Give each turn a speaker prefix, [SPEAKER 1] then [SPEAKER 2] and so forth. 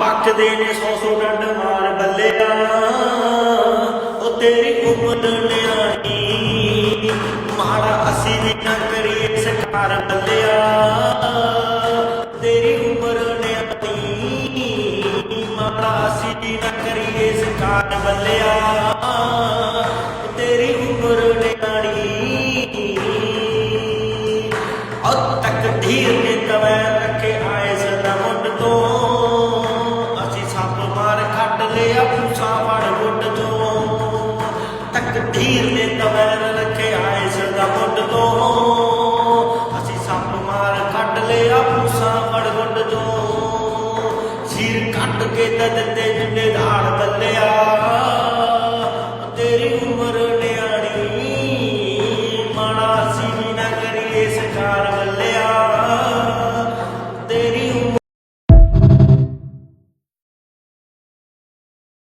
[SPEAKER 1] पकदे ने 100 डंड मार बल्लिया ओ तेरी उम्र न्याणी माड़ा असी भी ना करिए सरकार बल्लिया तेरी उम्र न्याणी माड़ा असी भी ना करिए सरकार बल्लिया तेरी उम्र न्याणी और तकदीर ने तवैर रखे आए सदा मुंड तो असी सप मार खट लिया पूसा फड़ गुड चो तकदीर ने तवैर रखे आए सदा मुंड तो असी सप मार खट लिया पूसा फड़ गुड चो सिर कट के दते जुंडे धाड़ बल्लिया